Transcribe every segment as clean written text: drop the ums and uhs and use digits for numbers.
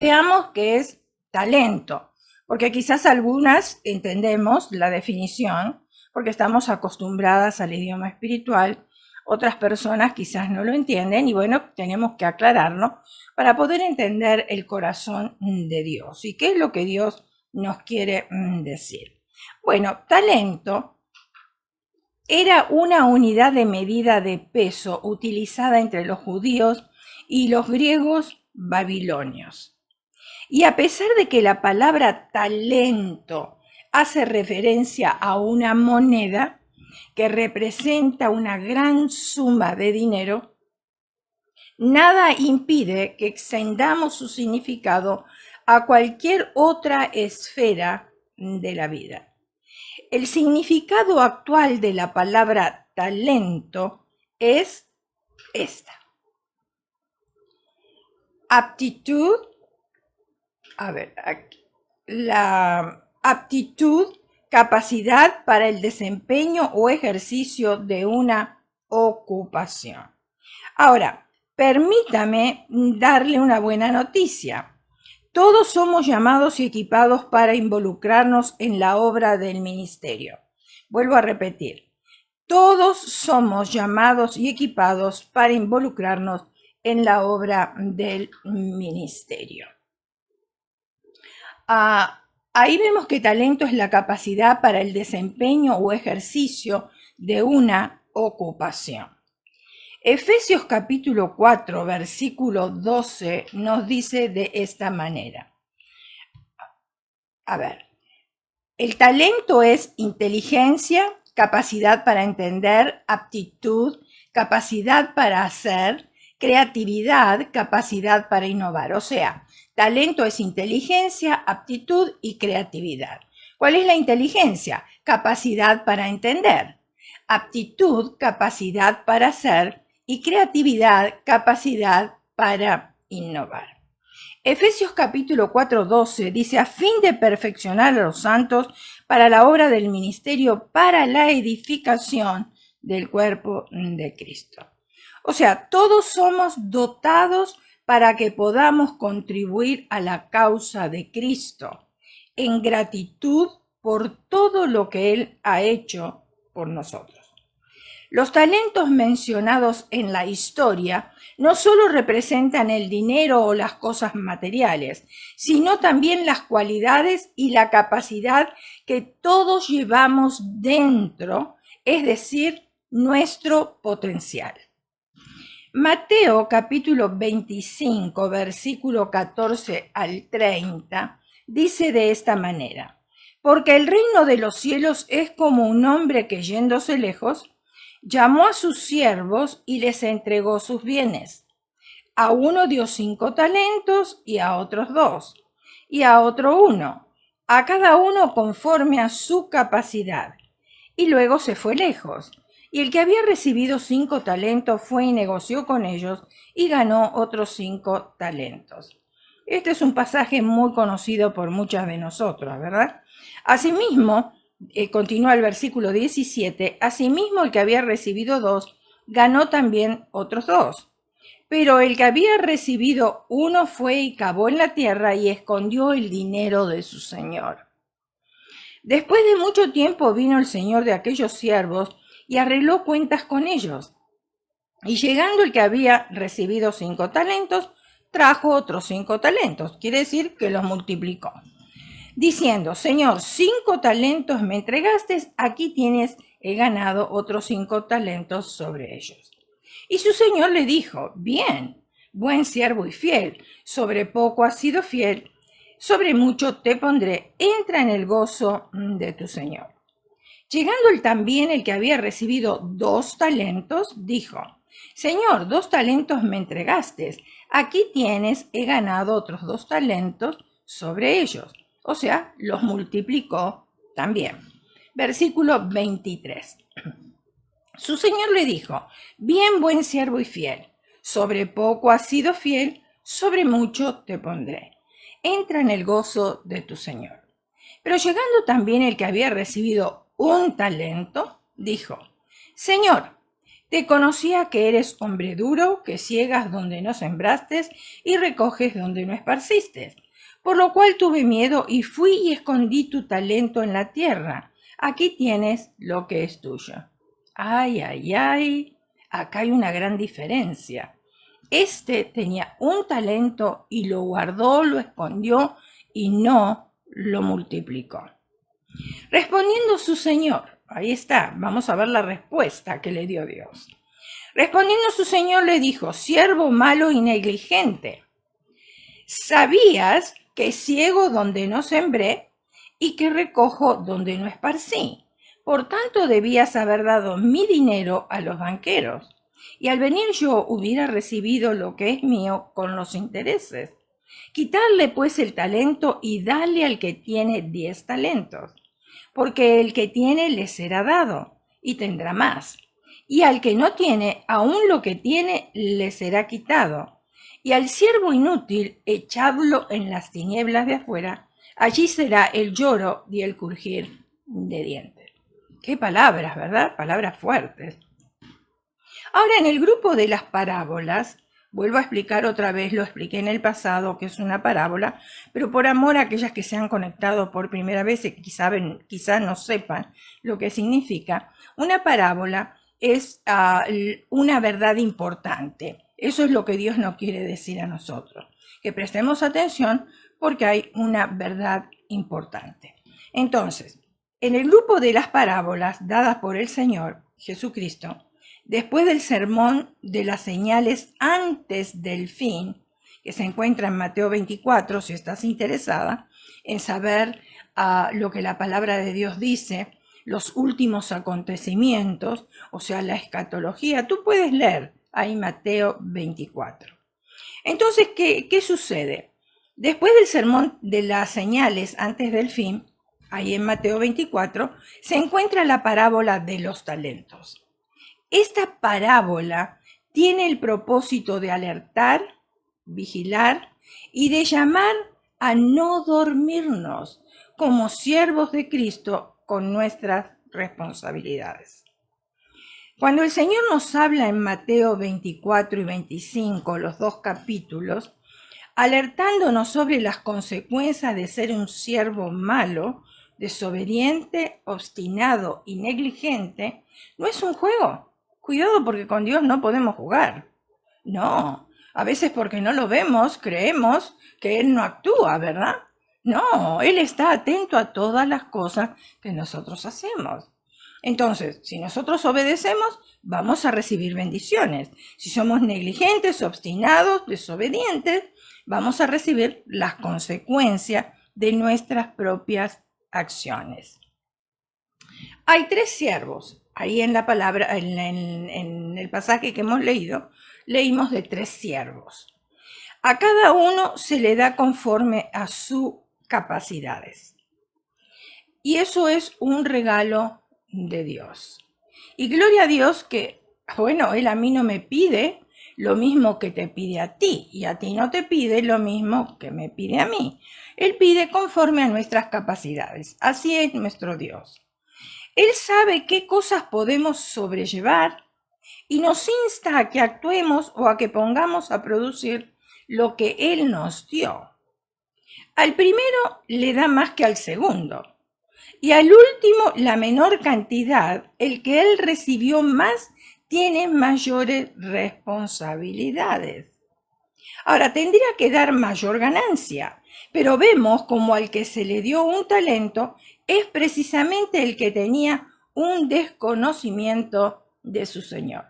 Veamos qué es talento, porque quizás algunas entendemos la definición, porque estamos acostumbradas al idioma espiritual, otras personas quizás no lo entienden y bueno, tenemos que aclararlo para poder entender el corazón de Dios y qué es lo que Dios nos quiere decir. Bueno, talento era una unidad de medida de peso utilizada entre los judíos y los griegos babilonios. Y a pesar de que la palabra talento hace referencia a una moneda que representa una gran suma de dinero, nada impide que extendamos su significado a cualquier otra esfera de la vida. El significado actual de la palabra talento es esta: aptitud, la aptitud, capacidad para el desempeño o ejercicio de una ocupación. Ahora, permítame darle una buena noticia. Todos somos llamados y equipados para involucrarnos en la obra del ministerio. Vuelvo a repetir, todos somos llamados y equipados para involucrarnos en la obra del ministerio. Ahí vemos que talento es la capacidad para el desempeño o ejercicio de una ocupación. Efesios capítulo 4, versículo 12 nos dice de esta manera. El talento es inteligencia, capacidad para entender, aptitud, capacidad para hacer, creatividad, capacidad para innovar. O sea, talento es inteligencia, aptitud y creatividad. ¿Cuál es la inteligencia? Capacidad para entender. Aptitud, capacidad para hacer. Y creatividad, capacidad para innovar. Efesios capítulo 4, 12 dice: a fin de perfeccionar a los santos para la obra del ministerio, para la edificación del cuerpo de Cristo. O sea, todos somos dotados para que podamos contribuir a la causa de Cristo en gratitud por todo lo que Él ha hecho por nosotros. Los talentos mencionados en la historia no solo representan el dinero o las cosas materiales, sino también las cualidades y la capacidad que todos llevamos dentro, es decir, nuestro potencial. Mateo capítulo 25, versículo 14 al 30, dice de esta manera: porque el reino de los cielos es como un hombre que, yéndose lejos, llamó a sus siervos y les entregó sus bienes. A uno dio 5 talentos y a otros 2, y a otro 1, a cada uno conforme a su capacidad. Y luego se fue lejos. Y el que había recibido 5 talentos fue y negoció con ellos y ganó otros 5 talentos. Este es un pasaje muy conocido por muchas de nosotros, ¿verdad? Asimismo, continúa el versículo 17, asimismo el que había recibido 2 ganó también otros 2. Pero el que había recibido 1 fue y cavó en la tierra y escondió el dinero de su señor. Después de mucho tiempo vino el señor de aquellos siervos y arregló cuentas con ellos. Y llegando el que había recibido 5 talentos, trajo otros 5 talentos. Quiere decir que los multiplicó. Diciendo: Señor, 5 talentos me entregaste, aquí tienes, he ganado otros 5 talentos sobre ellos. Y su señor le dijo: bien, buen siervo y fiel, sobre poco has sido fiel, sobre mucho te pondré, entra en el gozo de tu señor. Llegando también el que había recibido 2 talentos, dijo: Señor, 2 talentos me entregaste, aquí tienes, he ganado otros 2 talentos sobre ellos. O sea, los multiplicó también. Versículo 23. Su señor le dijo: bien, buen siervo y fiel, sobre poco has sido fiel, sobre mucho te pondré. Entra en el gozo de tu señor. Pero llegando también el que había recibido 1 talento, dijo: Señor, Te conocía que eres hombre duro, que ciegas donde no sembraste y recoges donde no esparciste. Por lo cual tuve miedo y fui y escondí tu talento en la tierra. Aquí tienes lo que es tuyo. Ay, ay, ay, acá hay una gran diferencia. Este tenía un talento y lo guardó, lo escondió y no lo multiplicó. Respondiendo su señor, ahí está, vamos a ver la respuesta que le dio Dios. Respondiendo su señor le dijo, siervo malo y negligente, ¿sabías que ciego donde no sembré y que recojo donde no esparcí? Por tanto debías haber dado mi dinero a los banqueros, y al venir yo hubiera recibido lo que es mío con los intereses. Quitarle pues el talento y dale al que tiene 10 talentos, porque el que tiene le será dado y tendrá más, y al que no tiene, aún lo que tiene le será quitado. Y al siervo inútil echadlo en las tinieblas de afuera, allí será el lloro y el crujir de dientes. Qué palabras, ¿verdad? Palabras fuertes. Ahora, en el grupo de las parábolas, vuelvo a explicar otra vez, lo expliqué en el pasado, que es una parábola, pero por amor a aquellas que se han conectado por primera vez y que quizá no sepan lo que significa, una parábola es una verdad importante. Eso es lo que Dios nos quiere decir a nosotros, que prestemos atención porque hay una verdad importante. Entonces, en el grupo de las parábolas dadas por el Señor Jesucristo, después del sermón de las señales antes del fin, que se encuentra en Mateo 24, si estás interesada en saber lo que la palabra de Dios dice, los últimos acontecimientos, o sea, la escatología, tú puedes leer ahí Mateo 24. Entonces, ¿qué sucede? Después del sermón de las señales antes del fin, ahí en Mateo 24, se encuentra la parábola de los talentos. Esta parábola tiene el propósito de alertar, vigilar y de llamar a no dormirnos como siervos de Cristo con nuestras responsabilidades. Cuando el Señor nos habla en Mateo 24 y 25, los dos capítulos, alertándonos sobre las consecuencias de ser un siervo malo, desobediente, obstinado y negligente, no es un juego. Cuidado porque con Dios no podemos jugar. No, a veces porque no lo vemos, creemos que Él no actúa, ¿verdad? No, Él está atento a todas las cosas que nosotros hacemos. Entonces, si nosotros obedecemos, vamos a recibir bendiciones. Si somos negligentes, obstinados, desobedientes, vamos a recibir las consecuencias de nuestras propias acciones. Hay 3 siervos. Ahí en la palabra, en el pasaje que hemos leído, leímos de 3 siervos. A cada uno se le da conforme a sus capacidades. Y eso es un regalo de Dios. Y gloria a Dios que, bueno, Él a mí no me pide lo mismo que te pide a ti, y a ti no te pide lo mismo que me pide a mí. Él pide conforme a nuestras capacidades. Así es nuestro Dios. Él sabe qué cosas podemos sobrellevar y nos insta a que actuemos o a que pongamos a producir lo que Él nos dio. Al primero le da más que al segundo, y al último la menor cantidad. El que Él recibió más tiene mayores responsabilidades. Ahora, tendría que dar mayor ganancia, pero vemos como al que se le dio un talento es precisamente el que tenía un desconocimiento de su Señor.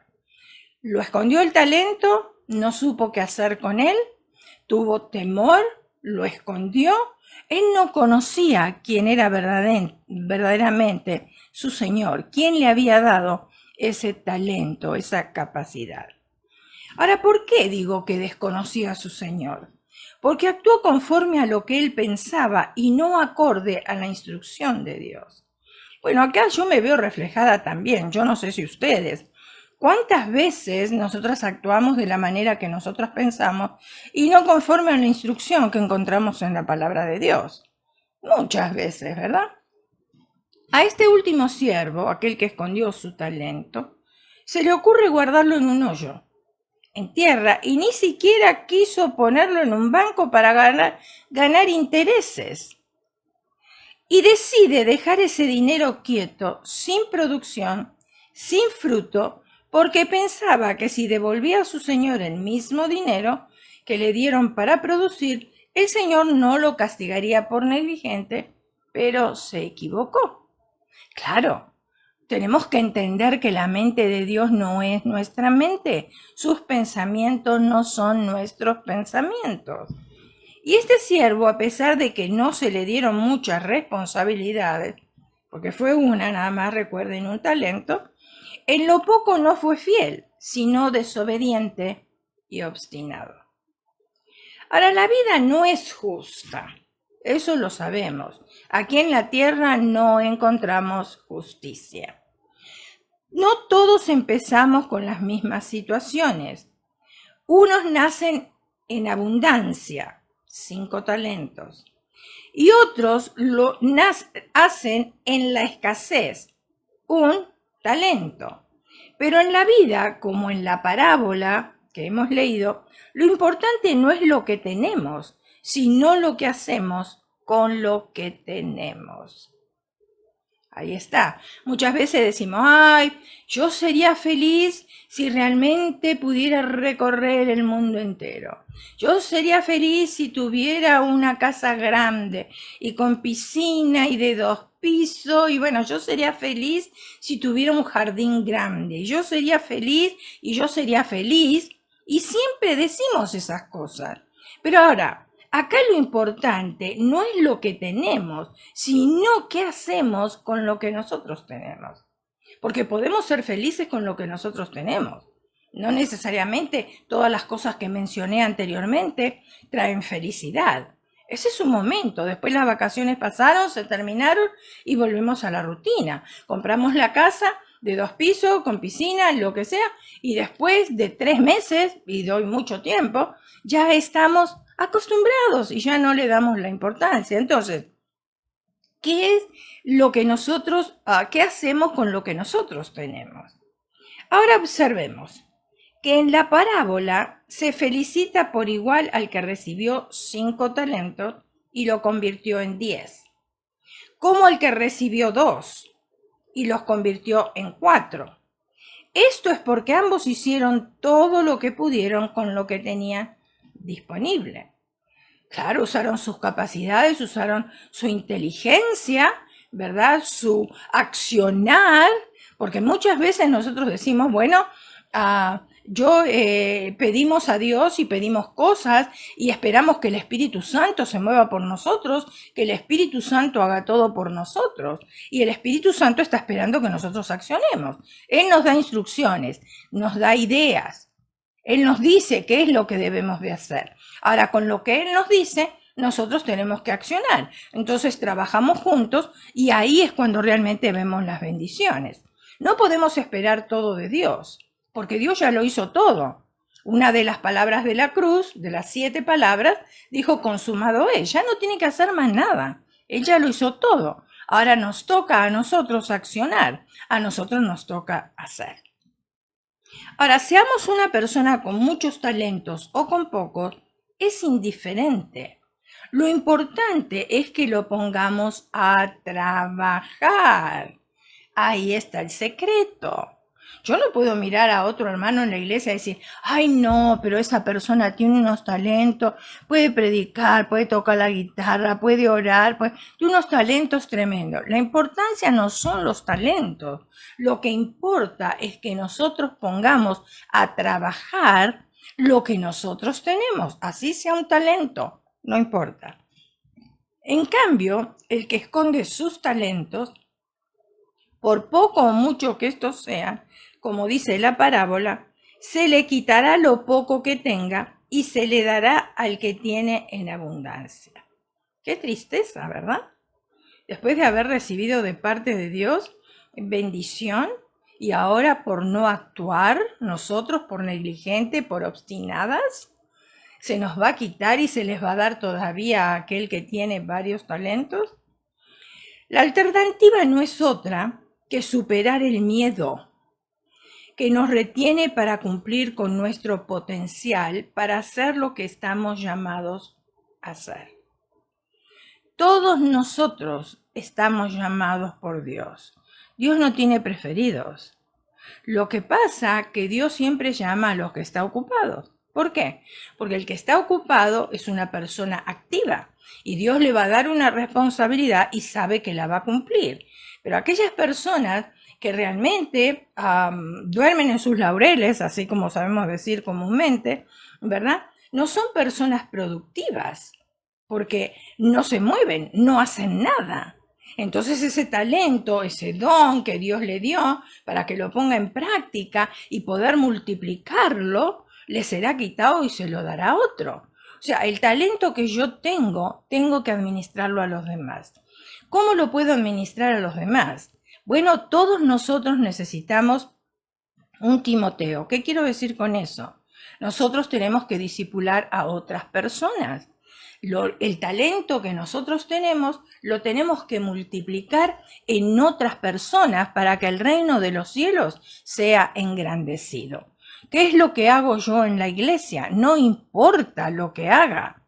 Lo escondió el talento, no supo qué hacer con él, tuvo temor, lo escondió. Él no conocía quién era verdaderamente su Señor, quién le había dado ese talento, esa capacidad. Ahora, ¿por qué digo que desconocía a su Señor? Porque actuó conforme a lo que él pensaba y no acorde a la instrucción de Dios. Bueno, acá yo me veo reflejada también, yo no sé si ustedes. ¿Cuántas veces nosotras actuamos de la manera que nosotros pensamos y no conforme a la instrucción que encontramos en la palabra de Dios? Muchas veces, ¿verdad? A este último siervo, aquel que escondió su talento, se le ocurre guardarlo en un hoyo, en tierra, y ni siquiera quiso ponerlo en un banco para ganar intereses. Y decide dejar ese dinero quieto, sin producción, sin fruto, porque pensaba que si devolvía a su señor el mismo dinero que le dieron para producir, el señor no lo castigaría por negligente, pero se equivocó. Claro, tenemos que entender que la mente de Dios no es nuestra mente, sus pensamientos no son nuestros pensamientos. Y este siervo, a pesar de que no se le dieron muchas responsabilidades, porque fue una nada más, recuerden, un talento, en lo poco no fue fiel, sino desobediente y obstinado. Ahora, la vida no es justa, eso lo sabemos. Aquí en la tierra no encontramos justicia. No todos empezamos con las mismas situaciones. Unos nacen en abundancia, 5 talentos, y otros lo hacen en la escasez, 1 talento. Pero en la vida, como en la parábola que hemos leído, lo importante no es lo que tenemos, sino lo que hacemos con lo que tenemos. Ahí está. Muchas veces decimos, ay, yo sería feliz si realmente pudiera recorrer el mundo entero. Yo sería feliz si tuviera una casa grande y con piscina y de 2 pisos. Y bueno, yo sería feliz si tuviera un jardín grande. Yo sería feliz y yo sería feliz. Y siempre decimos esas cosas. Pero ahora, acá lo importante no es lo que tenemos, sino qué hacemos con lo que nosotros tenemos. Porque podemos ser felices con lo que nosotros tenemos. No necesariamente todas las cosas que mencioné anteriormente traen felicidad. Ese es un momento. Después las vacaciones pasaron, se terminaron y volvemos a la rutina. Compramos la casa de 2 pisos, con piscina, lo que sea, y después de 3 meses, y doy mucho tiempo, ya estamos acostumbrados y ya no le damos la importancia. Entonces, ¿qué es lo que qué hacemos con lo que nosotros tenemos? Ahora observemos que en la parábola se felicita por igual al que recibió 5 talentos y lo convirtió en 10, como al que recibió 2 y los convirtió en 4. Esto es porque ambos hicieron todo lo que pudieron con lo que tenían disponible. Claro, usaron sus capacidades, usaron su inteligencia, ¿verdad? Su accionar, porque muchas veces nosotros decimos, bueno, pedimos a Dios y pedimos cosas y esperamos que el Espíritu Santo se mueva por nosotros, que el Espíritu Santo haga todo por nosotros. Y el Espíritu Santo está esperando que nosotros accionemos. Él nos da instrucciones, nos da ideas. Él nos dice qué es lo que debemos de hacer. Ahora, con lo que Él nos dice, nosotros tenemos que accionar. Entonces trabajamos juntos y ahí es cuando realmente vemos las bendiciones. No podemos esperar todo de Dios, porque Dios ya lo hizo todo. Una de las palabras de la cruz, de las 7 palabras, dijo consumado es. Ya no tiene que hacer más nada. Él ya lo hizo todo. Ahora nos toca a nosotros accionar. A nosotros nos toca hacer. Ahora, seamos una persona con muchos talentos o con pocos, es indiferente. Lo importante es que lo pongamos a trabajar. Ahí está el secreto. Yo no puedo mirar a otro hermano en la iglesia y decir, ay no, pero esa persona tiene unos talentos, puede predicar, puede tocar la guitarra, puede orar, tiene unos talentos tremendos. La importancia no son los talentos, lo que importa es que nosotros pongamos a trabajar lo que nosotros tenemos, así sea un talento, no importa. En cambio, el que esconde sus talentos, por poco o mucho que estos sean, como dice la parábola, se le quitará lo poco que tenga y se le dará al que tiene en abundancia. Qué tristeza, ¿verdad? Después de haber recibido de parte de Dios bendición y ahora por no actuar, nosotros por negligente, por obstinadas, se nos va a quitar y se les va a dar todavía a aquel que tiene varios talentos. La alternativa no es otra que superar el miedo, que nos retiene para cumplir con nuestro potencial para hacer lo que estamos llamados a hacer. Todos nosotros estamos llamados por Dios. Dios no tiene preferidos. Lo que pasa es que Dios siempre llama a los que están ocupados. ¿Por qué? Porque el que está ocupado es una persona activa y Dios le va a dar una responsabilidad y sabe que la va a cumplir. Pero aquellas personas que realmente duermen en sus laureles, así como sabemos decir comúnmente, ¿verdad? No son personas productivas porque no se mueven, no hacen nada. Entonces ese talento, ese don que Dios le dio para que lo ponga en práctica y poder multiplicarlo, le será quitado y se lo dará a otro. O sea, el talento que yo tengo que administrarlo a los demás. ¿Cómo lo puedo administrar a los demás? Bueno, todos nosotros necesitamos un Timoteo. ¿Qué quiero decir con eso? Nosotros tenemos que discipular a otras personas. El talento que nosotros tenemos lo tenemos que multiplicar en otras personas para que el reino de los cielos sea engrandecido. ¿Qué es lo que hago yo en la iglesia? No importa lo que haga,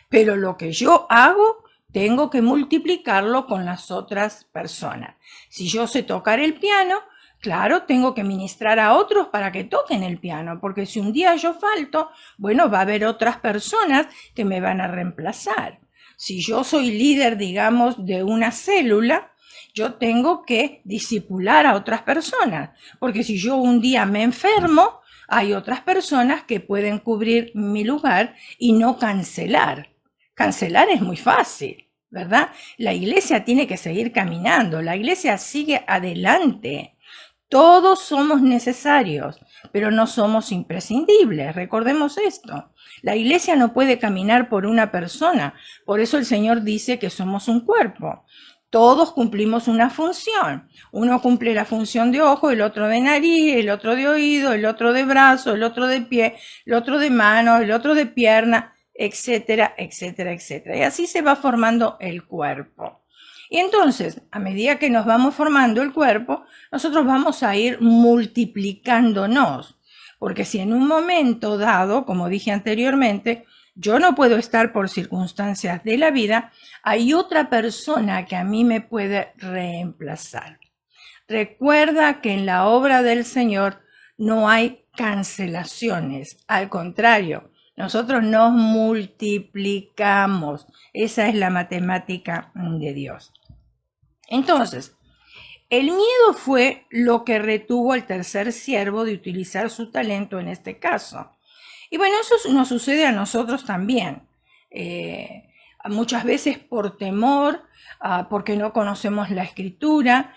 pero lo que yo hago tengo que multiplicarlo con las otras personas. Si yo sé tocar el piano, claro, tengo que ministrar a otros para que toquen el piano, porque si un día yo falto, bueno, va a haber otras personas que me van a reemplazar. Si yo soy líder, digamos, de una célula, yo tengo que discipular a otras personas, porque si yo un día me enfermo, hay otras personas que pueden cubrir mi lugar y no cancelar. Cancelar es muy fácil, ¿verdad? La iglesia tiene que seguir caminando, la iglesia sigue adelante. Todos somos necesarios, pero no somos imprescindibles. Recordemos esto. La iglesia no puede caminar por una persona. Por eso el Señor dice que somos un cuerpo. Todos cumplimos una función. Uno cumple la función de ojo, el otro de nariz, el otro de oído, el otro de brazo, el otro de pie, el otro de mano, el otro de pierna, etcétera, etcétera, etcétera. Y así se va formando el cuerpo. Y entonces, a medida que nos vamos formando el cuerpo, nosotros vamos a ir multiplicándonos. Porque si en un momento dado, como dije anteriormente, yo no puedo estar por circunstancias de la vida, hay otra persona que a mí me puede reemplazar. Recuerda que en la obra del Señor no hay cancelaciones, al contrario, nosotros nos multiplicamos. Esa es la matemática de Dios. Entonces, el miedo fue lo que retuvo al tercer siervo de utilizar su talento en este caso. Y bueno, eso nos sucede a nosotros también. Muchas veces por temor, porque no conocemos la escritura,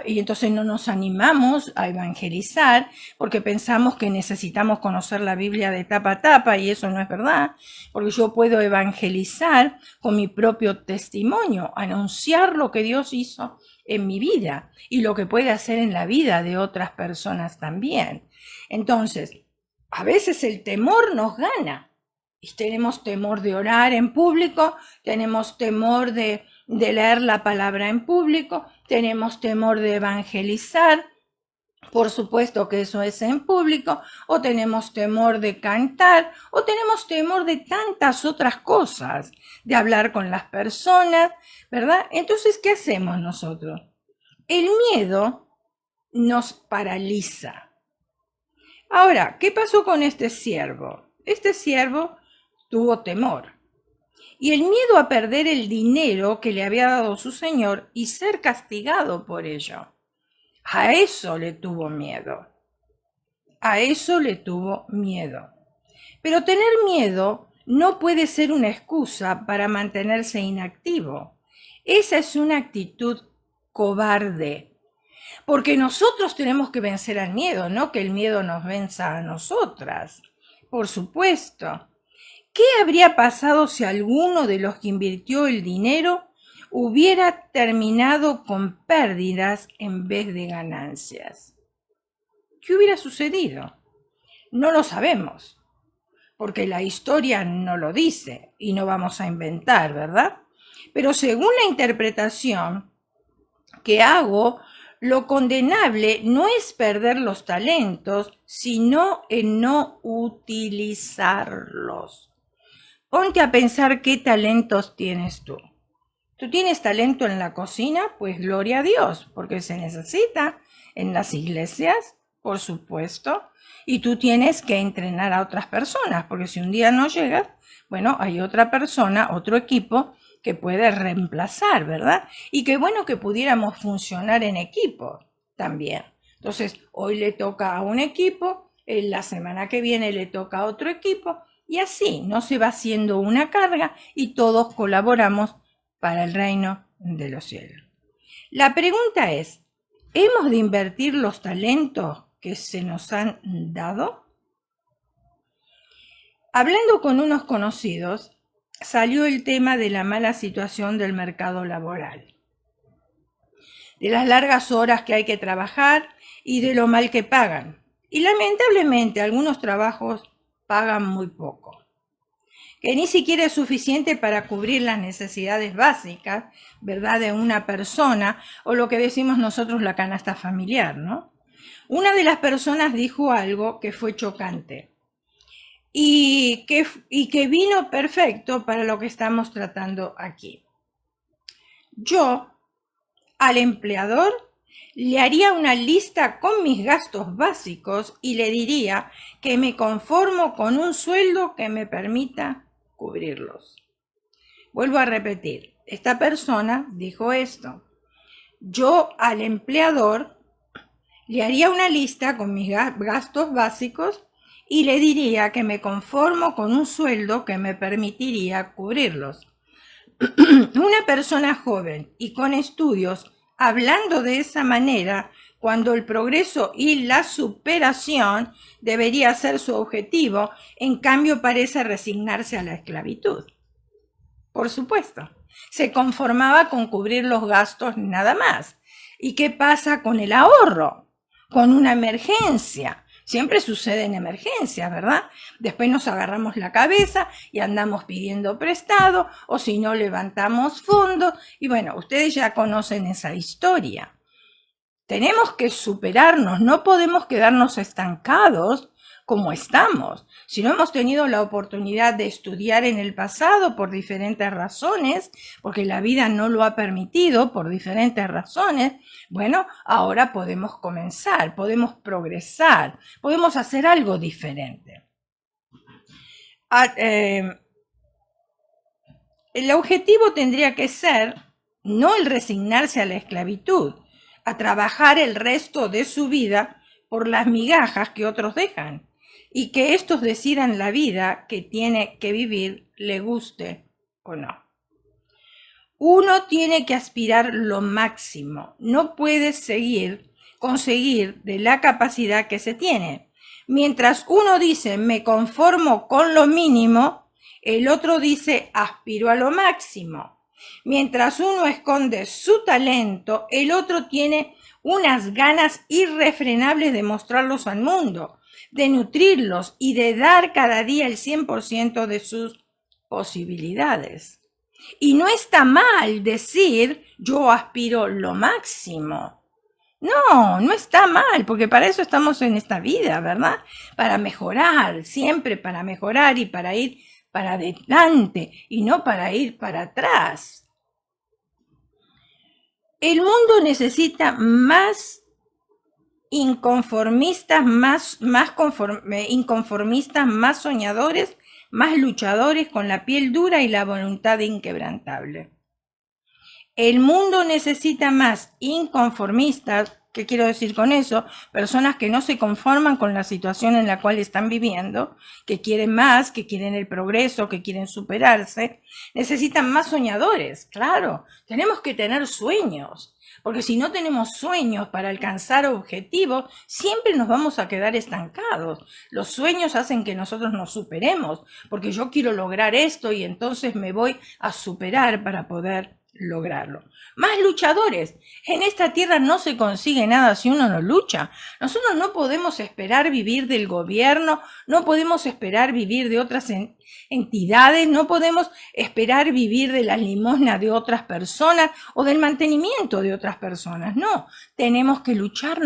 y entonces no nos animamos a evangelizar, porque pensamos que necesitamos conocer la Biblia de tapa a tapa, y eso no es verdad, porque yo puedo evangelizar con mi propio testimonio, anunciar lo que Dios hizo en mi vida y lo que puede hacer en la vida de otras personas también. Entonces, a veces el temor nos gana. Y tenemos temor de orar en público, tenemos temor de leer la palabra en público, tenemos temor de evangelizar, por supuesto que eso es en público, o tenemos temor de cantar, o tenemos temor de tantas otras cosas, de hablar con las personas, ¿verdad? Entonces, ¿qué hacemos nosotros? El miedo nos paraliza. Ahora, ¿qué pasó con este siervo? Este siervo tuvo temor y el miedo a perder el dinero que le había dado su señor y ser castigado por ello. A eso le tuvo miedo. A eso le tuvo miedo. Pero tener miedo no puede ser una excusa para mantenerse inactivo. Esa es una actitud cobarde. Porque nosotros tenemos que vencer al miedo, no que el miedo nos venza a nosotras. Por supuesto. ¿Qué habría pasado si alguno de los que invirtió el dinero hubiera terminado con pérdidas en vez de ganancias? ¿Qué hubiera sucedido? No lo sabemos, porque la historia no lo dice y no vamos a inventar, ¿verdad? Pero según la interpretación que hago, Lo condenable no es perder los talentos, sino en no utilizarlos. Ponte a pensar qué talentos tienes tú. ¿Tú tienes talento en la cocina? Pues gloria a Dios, porque se necesita en las iglesias, por supuesto. Y tú tienes que entrenar a otras personas, porque si un día no llegas, bueno, hay otra persona, otro equipo que puede reemplazar, ¿verdad? Y qué bueno que pudiéramos funcionar en equipo también. Entonces, hoy le toca a un equipo, la semana que viene le toca a otro equipo, y así no se va haciendo una carga y todos colaboramos para el reino de los cielos. La pregunta es, ¿hemos de invertir los talentos que se nos han dado? Hablando con unos conocidos, salió el tema de la mala situación del mercado laboral, de las largas horas que hay que trabajar y de lo mal que pagan. Y lamentablemente algunos trabajos pagan muy poco, que ni siquiera es suficiente para cubrir las necesidades básicas, ¿verdad?, de una persona, o lo que decimos nosotros la canasta familiar, ¿no? Una de las personas dijo algo que fue chocante y que vino perfecto para lo que estamos tratando aquí. Yo, al empleador, le haría una lista con mis gastos básicos y le diría que me conformo con un sueldo que me permita cubrirlos. Vuelvo a repetir, esta persona dijo esto. Yo al empleador le haría una lista con mis gastos básicos y le diría que me conformo con un sueldo que me permitiría cubrirlos. Una persona joven y con estudios, hablando de esa manera, cuando el progreso y la superación debería ser su objetivo, en cambio parece resignarse a la esclavitud. Por supuesto, se conformaba con cubrir los gastos nada más. ¿Y qué pasa con el ahorro? Con una emergencia. Siempre sucede en emergencias, ¿verdad? Después nos agarramos la cabeza y andamos pidiendo prestado, o si no levantamos fondos, y bueno, ustedes ya conocen esa historia. Tenemos que superarnos, no podemos quedarnos estancados como estamos. Si no hemos tenido la oportunidad de estudiar en el pasado por diferentes razones, porque la vida no lo ha permitido por diferentes razones, bueno, ahora podemos comenzar, podemos progresar, podemos hacer algo diferente. El objetivo tendría que ser no el resignarse a la esclavitud, a trabajar el resto de su vida por las migajas que otros dejan, y que estos decidan la vida que tiene que vivir, le guste o no. Uno tiene que aspirar lo máximo, no puede conseguir de la capacidad que se tiene. Mientras uno dice me conformo con lo mínimo, el otro dice aspiro a lo máximo. Mientras uno esconde su talento, el otro tiene unas ganas irrefrenables de mostrarlos al mundo, de nutrirlos y de dar cada día el 100% de sus posibilidades. Y no está mal decir yo aspiro lo máximo. No, no está mal, porque para eso estamos en esta vida, ¿verdad? Para mejorar, siempre para mejorar y para ir para adelante y no para ir para atrás. El mundo necesita más inconformistas, más inconformistas, más soñadores, más luchadores con la piel dura y la voluntad inquebrantable. El mundo necesita más inconformistas. ¿Qué quiero decir con eso? Personas que no se conforman con la situación en la cual están viviendo, que quieren más, que quieren el progreso, que quieren superarse. Necesitan más soñadores, claro. Tenemos que tener sueños, porque si no tenemos sueños para alcanzar objetivos, siempre nos vamos a quedar estancados. Los sueños hacen que nosotros nos superemos, porque yo quiero lograr esto y entonces me voy a superar para poder lograrlo. Más luchadores. En esta tierra no se consigue nada si uno no lucha. Nosotros no podemos esperar vivir del gobierno, no podemos esperar vivir de otras entidades, no podemos esperar vivir de las limosnas de otras personas o del mantenimiento de otras personas. No, tenemos que luchar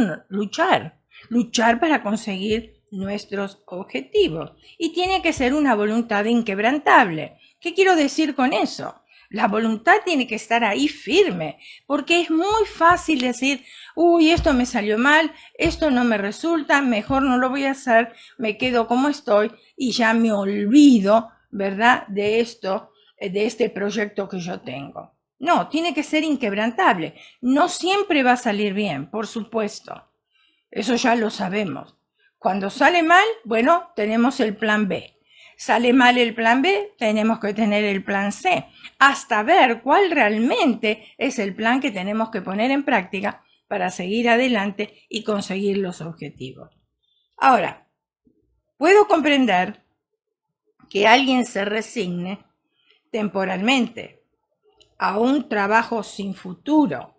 para conseguir nuestros objetivos. Y tiene que ser una voluntad inquebrantable. ¿Qué quiero decir con eso? La voluntad tiene que estar ahí firme, porque es muy fácil decir, uy, esto me salió mal, esto no me resulta, mejor no lo voy a hacer, me quedo como estoy y ya me olvido, ¿verdad?, de esto, de este proyecto que yo tengo. No, tiene que ser inquebrantable. No siempre va a salir bien, por supuesto. Eso ya lo sabemos. Cuando sale mal, bueno, tenemos el plan B. Sale mal el plan B, tenemos que tener el plan C, hasta ver cuál realmente es el plan que tenemos que poner en práctica para seguir adelante y conseguir los objetivos. Ahora, puedo comprender que alguien se resigne temporalmente a un trabajo sin futuro,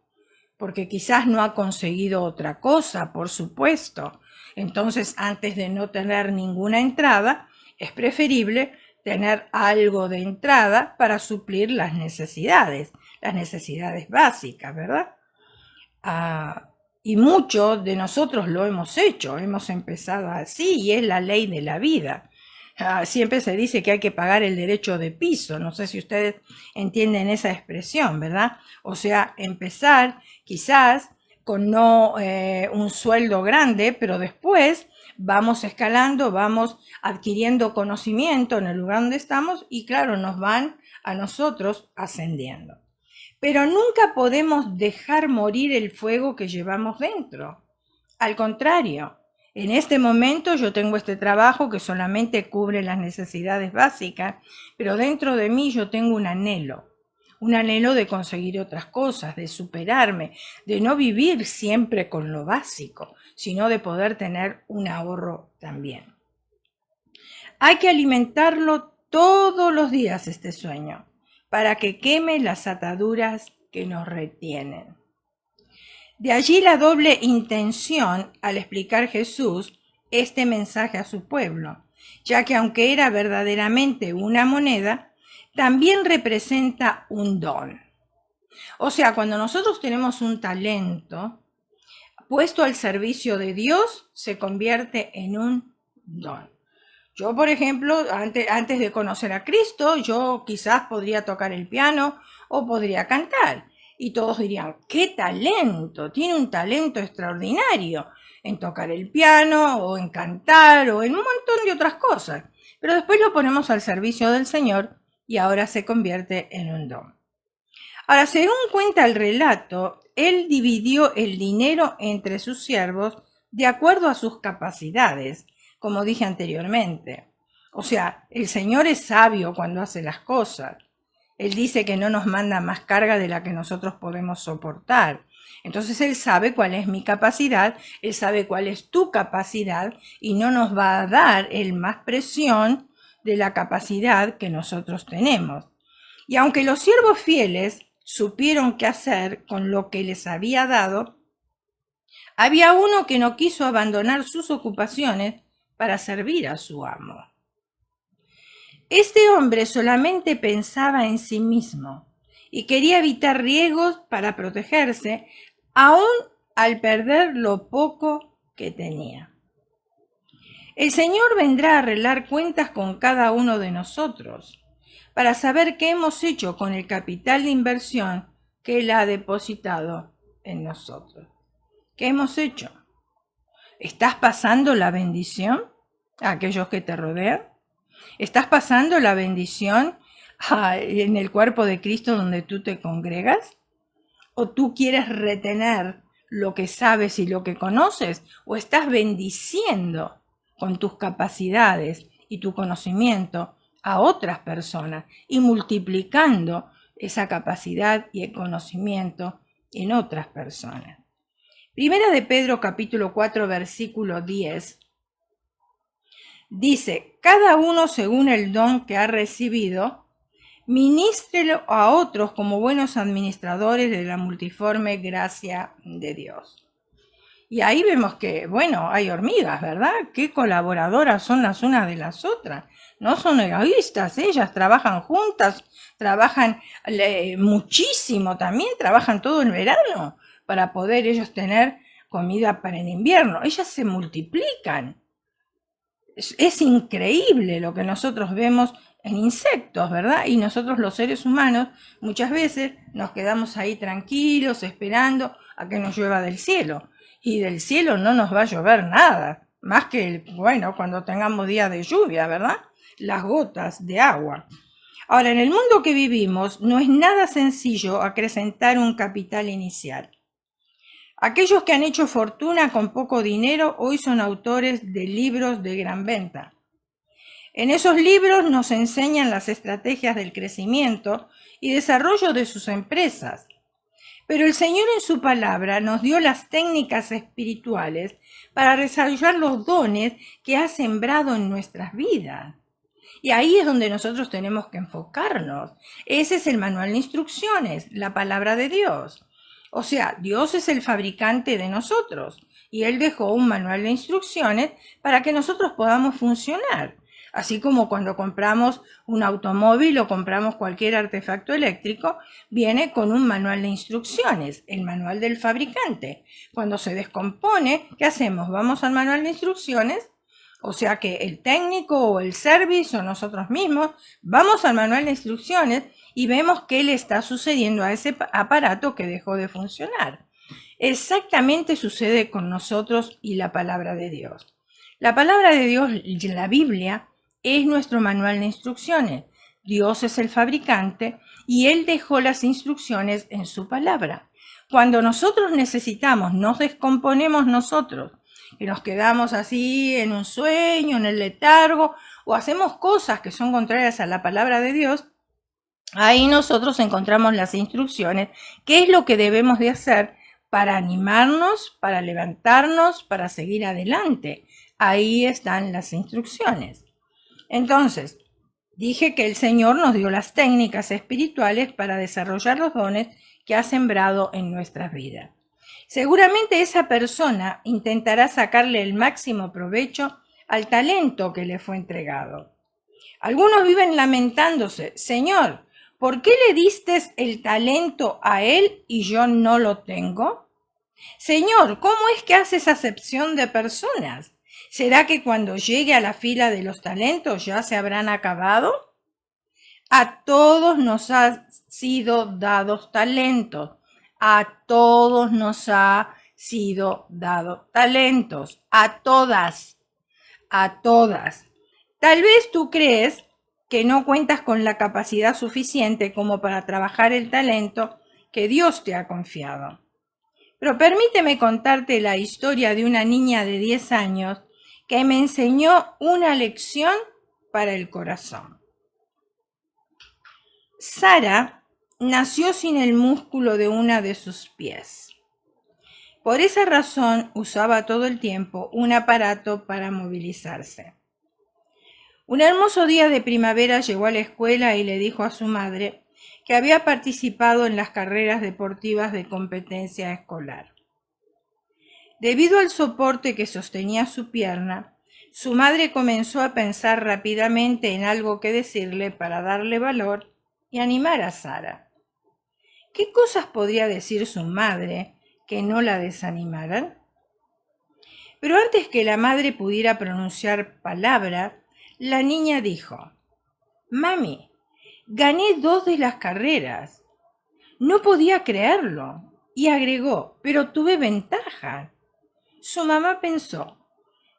porque quizás no ha conseguido otra cosa, por supuesto. Entonces, antes de no tener ninguna entrada, es preferible tener algo de entrada para suplir las necesidades básicas, ¿verdad? Y muchos de nosotros lo hemos hecho, hemos empezado así y es la ley de la vida. Siempre se dice que hay que pagar el derecho de piso, no sé si ustedes entienden esa expresión, ¿verdad? O sea, empezar quizás con no un sueldo grande, pero después vamos escalando, vamos adquiriendo conocimiento en el lugar donde estamos y claro, nos van a nosotros ascendiendo. Pero nunca podemos dejar morir el fuego que llevamos dentro. Al contrario, en este momento yo tengo este trabajo que solamente cubre las necesidades básicas, pero dentro de mí yo tengo un anhelo de conseguir otras cosas, de superarme, de no vivir siempre con lo básico, sino de poder tener un ahorro también. Hay que alimentarlo todos los días este sueño, para que queme las ataduras que nos retienen. De allí la doble intención al explicar Jesús este mensaje a su pueblo, ya que aunque era verdaderamente una moneda, también representa un don. O sea, cuando nosotros tenemos un talento puesto al servicio de Dios, se convierte en un don. Yo, por ejemplo, antes de conocer a Cristo, yo quizás podría tocar el piano o podría cantar. Y todos dirían, ¡qué talento! Tiene un talento extraordinario en tocar el piano o en cantar o en un montón de otras cosas. Pero después lo ponemos al servicio del Señor y ahora se convierte en un don. Ahora, según cuenta el relato, él dividió el dinero entre sus siervos de acuerdo a sus capacidades, como dije anteriormente. O sea, el Señor es sabio cuando hace las cosas. Él dice que no nos manda más carga de la que nosotros podemos soportar. Entonces Él sabe cuál es mi capacidad, Él sabe cuál es tu capacidad y no nos va a dar Él más presión de la capacidad que nosotros tenemos. Y aunque los siervos fieles supieron qué hacer con lo que les había dado, había uno que no quiso abandonar sus ocupaciones para servir a su amo. Este hombre solamente pensaba en sí mismo y quería evitar riesgos para protegerse, aun al perder lo poco que tenía. El Señor vendrá a arreglar cuentas con cada uno de nosotros para saber qué hemos hecho con el capital de inversión que Él ha depositado en nosotros. ¿Qué hemos hecho? ¿Estás pasando la bendición a aquellos que te rodean? ¿Estás pasando la bendición en el cuerpo de Cristo donde tú te congregas? ¿O tú quieres retener lo que sabes y lo que conoces? ¿O estás bendiciendo con tus capacidades y tu conocimiento a otras personas y multiplicando esa capacidad y el conocimiento en otras personas? Primera de Pedro capítulo 4 versículo 10 dice, cada uno según el don que ha recibido, Ministrelo a otros como buenos administradores de la multiforme gracia de Dios. Y ahí vemos que, bueno, hay hormigas, ¿verdad? Qué colaboradoras son las unas de las otras. No son egoístas, ellas trabajan juntas, trabajan muchísimo también, trabajan todo el verano para poder ellos tener comida para el invierno. Ellas se multiplican. Es increíble lo que nosotros vemos en insectos, ¿verdad? Y nosotros los seres humanos muchas veces nos quedamos ahí tranquilos esperando a que nos llueva del cielo. Y del cielo no nos va a llover nada, más que, bueno, cuando tengamos días de lluvia, ¿verdad? Las gotas de agua. Ahora, en el mundo que vivimos no es nada sencillo acrecentar un capital inicial. Aquellos que han hecho fortuna con poco dinero hoy son autores de libros de gran venta. En esos libros nos enseñan las estrategias del crecimiento y desarrollo de sus empresas. Pero el Señor en su palabra nos dio las técnicas espirituales para desarrollar los dones que ha sembrado en nuestras vidas. Y ahí es donde nosotros tenemos que enfocarnos. Ese es el manual de instrucciones, la palabra de Dios. O sea, Dios es el fabricante de nosotros y Él dejó un manual de instrucciones para que nosotros podamos funcionar. Así como cuando compramos un automóvil o compramos cualquier artefacto eléctrico, viene con un manual de instrucciones, el manual del fabricante. Cuando se descompone, ¿qué hacemos? Vamos al manual de instrucciones, o sea que el técnico o el service o nosotros mismos vamos al manual de instrucciones y vemos qué le está sucediendo a ese aparato que dejó de funcionar. Exactamente sucede con nosotros y la palabra de Dios. La palabra de Dios, la Biblia, es nuestro manual de instrucciones. Dios es el fabricante y Él dejó las instrucciones en su palabra. Cuando nosotros necesitamos, nos descomponemos nosotros, que nos quedamos así en un sueño, en el letargo, o hacemos cosas que son contrarias a la palabra de Dios, ahí nosotros encontramos las instrucciones, qué es lo que debemos de hacer para animarnos, para levantarnos, para seguir adelante. Ahí están las instrucciones. Entonces, dije que el Señor nos dio las técnicas espirituales para desarrollar los dones que ha sembrado en nuestras vidas. Seguramente esa persona intentará sacarle el máximo provecho al talento que le fue entregado. Algunos viven lamentándose: Señor, ¿por qué le diste el talento a él y yo no lo tengo? Señor, ¿cómo es que haces acepción de personas? ¿Será que cuando llegue a la fila de los talentos ya se habrán acabado? A todos nos han sido dados talentos. A todos nos ha sido dado talentos. A todas. A todas. Tal vez tú crees que no cuentas con la capacidad suficiente como para trabajar el talento que Dios te ha confiado. Pero permíteme contarte la historia de una niña de 10 años que me enseñó una lección para el corazón. Sara nació sin el músculo de una de sus pies. Por esa razón usaba todo el tiempo un aparato para movilizarse. Un hermoso día de primavera llegó a la escuela y le dijo a su madre que había participado en las carreras deportivas de competencia escolar. Debido al soporte que sostenía su pierna, su madre comenzó a pensar rápidamente en algo que decirle para darle valor y animar a Sara. ¿Qué cosas podría decir su madre que no la desanimaran? Pero antes que la madre pudiera pronunciar palabra, la niña dijo: Mami, gané 2 de las carreras. No podía creerlo. Y agregó: pero tuve ventaja. Su mamá pensó: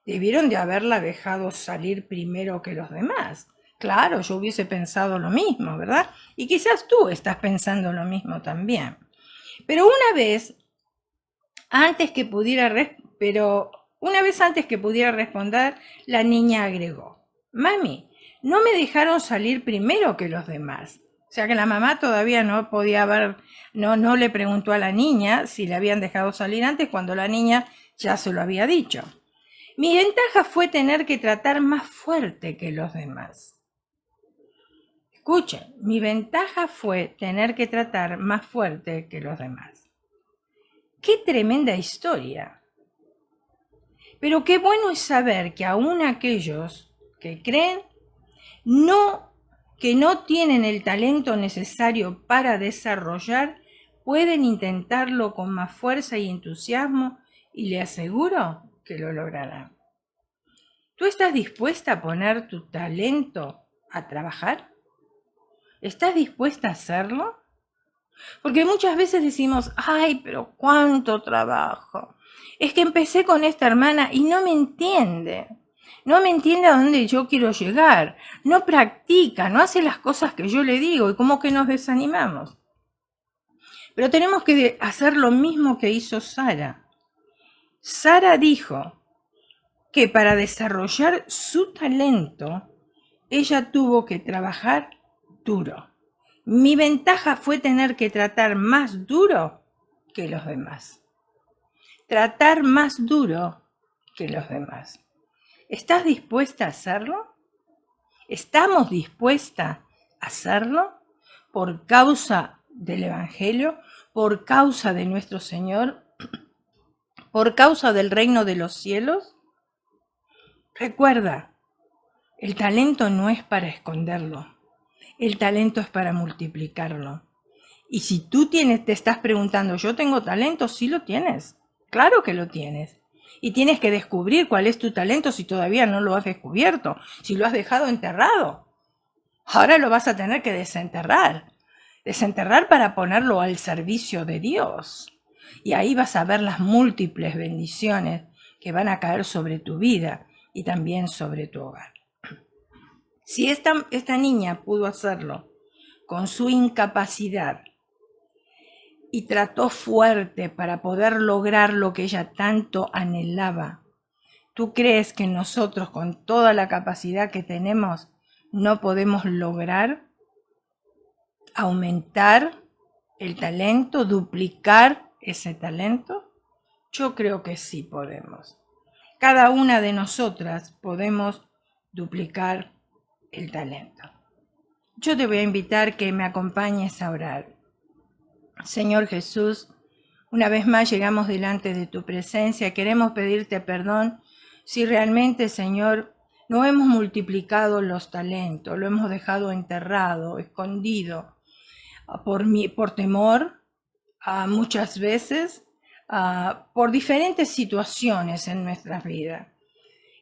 debieron de haberla dejado salir primero que los demás. Claro, yo hubiese pensado lo mismo, ¿verdad? Y quizás tú estás pensando lo mismo también. Pero una vez antes que pudiera responder, la niña agregó: Mami, no me dejaron salir primero que los demás. O sea que la mamá todavía no podía no le preguntó a la niña si le habían dejado salir antes cuando la niña ya se lo había dicho. Mi ventaja fue tener que tratar más fuerte que los demás. Escuchen, mi ventaja fue tener que tratar más fuerte que los demás. ¡Qué tremenda historia! Pero qué bueno es saber que aún aquellos que creen que no tienen el talento necesario para desarrollar, pueden intentarlo con más fuerza y entusiasmo y le aseguro que lo lograrán. ¿Tú estás dispuesta a poner tu talento a trabajar? ¿Estás dispuesta a hacerlo? Porque muchas veces decimos, ay, pero cuánto trabajo. Es que empecé con esta hermana y no me entiende. No me entiende a dónde yo quiero llegar. No practica, no hace las cosas que yo le digo y como que nos desanimamos. Pero tenemos que hacer lo mismo que hizo Sara. Sara dijo que para desarrollar su talento, ella tuvo que trabajar duro. Mi ventaja fue tener que tratar más duro que los demás. Tratar más duro que los demás. ¿Estás dispuesta a hacerlo? ¿Estamos dispuestas a hacerlo por causa del Evangelio, por causa de nuestro Señor, por causa del reino de los cielos? Recuerda, el talento no es para esconderlo, el talento es para multiplicarlo. Y si tú te estás preguntando, ¿yo tengo talento? Sí lo tienes, claro que lo tienes. Y tienes que descubrir cuál es tu talento si todavía no lo has descubierto, si lo has dejado enterrado. Ahora lo vas a tener que desenterrar para ponerlo al servicio de Dios. Y ahí vas a ver las múltiples bendiciones que van a caer sobre tu vida y también sobre tu hogar. Si esta niña pudo hacerlo con su incapacidad y trató fuerte para poder lograr lo que ella tanto anhelaba, ¿tú crees que nosotros, con toda la capacidad que tenemos, no podemos lograr aumentar el talento, duplicar ese talento? Yo creo que sí podemos. Cada una de nosotras podemos duplicar el talento. Yo te voy a invitar que me acompañes a orar. Señor Jesús, una vez más llegamos delante de tu presencia. Queremos pedirte perdón si realmente, Señor, no hemos multiplicado los talentos, lo hemos dejado enterrado, escondido, por temor, muchas veces, por diferentes situaciones en nuestras vidas.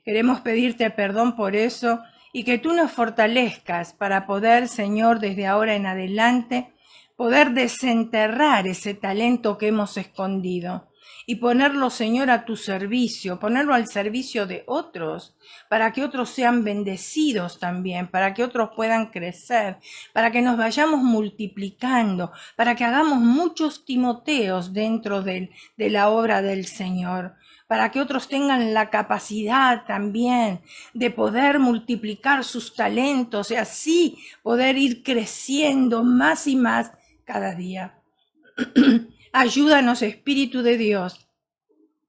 Queremos pedirte perdón por eso y que tú nos fortalezcas para poder, Señor, desde ahora en adelante, poder desenterrar ese talento que hemos escondido y ponerlo, Señor, a tu servicio, ponerlo al servicio de otros, para que otros sean bendecidos también, para que otros puedan crecer, para que nos vayamos multiplicando, para que hagamos muchos Timoteos dentro de la obra del Señor, para que otros tengan la capacidad también de poder multiplicar sus talentos y así poder ir creciendo más y más cada día. Ayúdanos, Espíritu de Dios,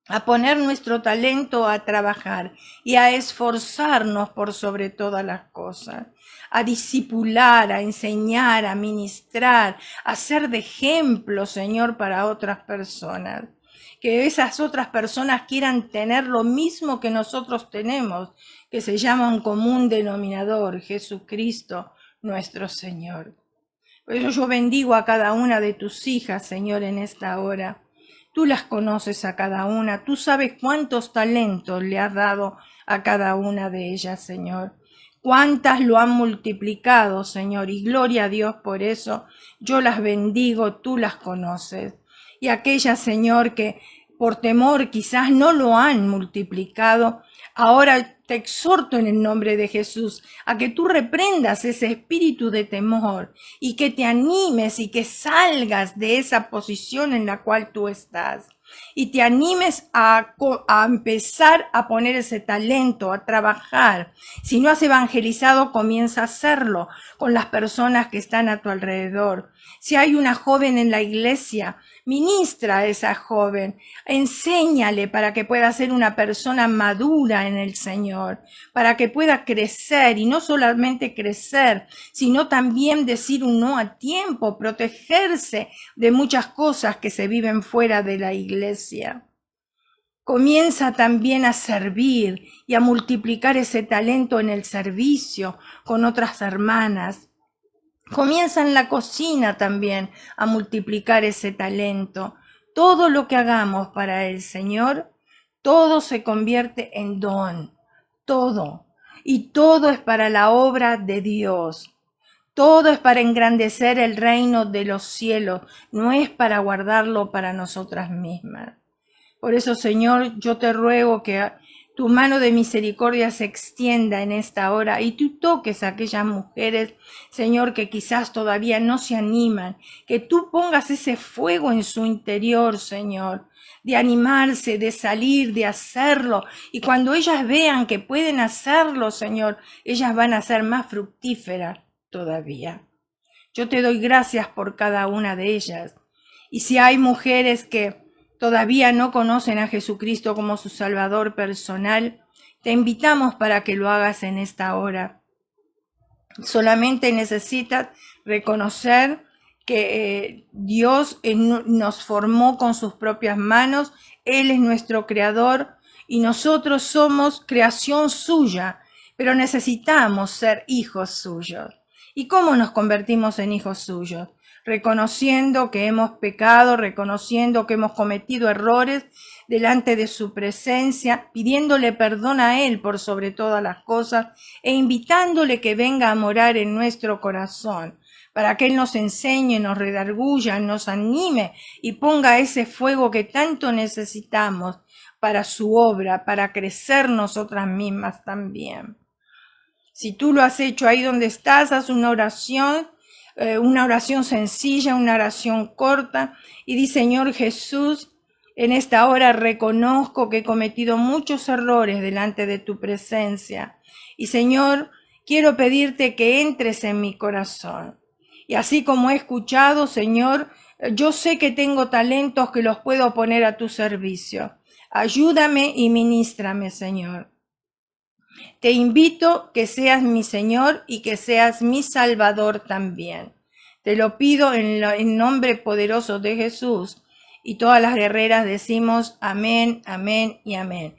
a poner nuestro talento a trabajar y a esforzarnos por sobre todas las cosas, a discipular, a enseñar, a ministrar, a ser de ejemplo, Señor, para otras personas. Que esas otras personas quieran tener lo mismo que nosotros tenemos, que se llama un común denominador, Jesucristo, nuestro Señor. Por eso yo bendigo a cada una de tus hijas, Señor, en esta hora. Tú las conoces a cada una, tú sabes cuántos talentos le has dado a cada una de ellas, Señor. Cuántas lo han multiplicado, Señor, y gloria a Dios por eso. Yo las bendigo, tú las conoces. Y aquellas, Señor, que por temor quizás no lo han multiplicado, ahora te exhorto en el nombre de Jesús a que tú reprendas ese espíritu de temor y que te animes y que salgas de esa posición en la cual tú estás. y te animes a empezar a poner ese talento, a trabajar. Si no has evangelizado, comienza a hacerlo con las personas que están a tu alrededor. Si hay una joven en la iglesia, ministra a esa joven, enséñale para que pueda ser una persona madura en el Señor, para que pueda crecer, y no solamente crecer, sino también decir un no a tiempo, protegerse de muchas cosas que se viven fuera de la iglesia. Comienza también a servir y a multiplicar ese talento en el servicio con otras hermanas. Comienza en la cocina también a multiplicar ese talento. Todo lo que hagamos para el Señor, todo se convierte en don. Todo. Y todo es para la obra de Dios. Todo es para engrandecer el reino de los cielos. No es para guardarlo para nosotras mismas. Por eso, Señor, yo te ruego que tu mano de misericordia se extienda en esta hora y tú toques a aquellas mujeres, Señor, que quizás todavía no se animan, que tú pongas ese fuego en su interior, Señor, de animarse, de salir, de hacerlo. Y cuando ellas vean que pueden hacerlo, Señor, ellas van a ser más fructíferas todavía. Yo te doy gracias por cada una de ellas. Y si hay mujeres que todavía no conocen a Jesucristo como su Salvador personal, te invitamos para que lo hagas en esta hora. Solamente necesitas reconocer que Dios nos formó con sus propias manos, Él es nuestro creador y nosotros somos creación suya, pero necesitamos ser hijos suyos. ¿Y cómo nos convertimos en hijos suyos? Reconociendo que hemos pecado, reconociendo que hemos cometido errores delante de su presencia, pidiéndole perdón a Él por sobre todas las cosas e invitándole que venga a morar en nuestro corazón, para que Él nos enseñe, nos redarguya, nos anime y ponga ese fuego que tanto necesitamos para su obra, para crecer nosotras mismas también. Si tú lo has hecho ahí donde estás, haz una oración sencilla, una oración corta, y di: Señor Jesús, en esta hora reconozco que he cometido muchos errores delante de tu presencia. Y Señor, quiero pedirte que entres en mi corazón. Y así como he escuchado, Señor, yo sé que tengo talentos que los puedo poner a tu servicio. Ayúdame y ministrame, Señor. Te invito que seas mi Señor y que seas mi Salvador también. Te lo pido en nombre poderoso de Jesús. Y todas las guerreras decimos amén, amén y amén.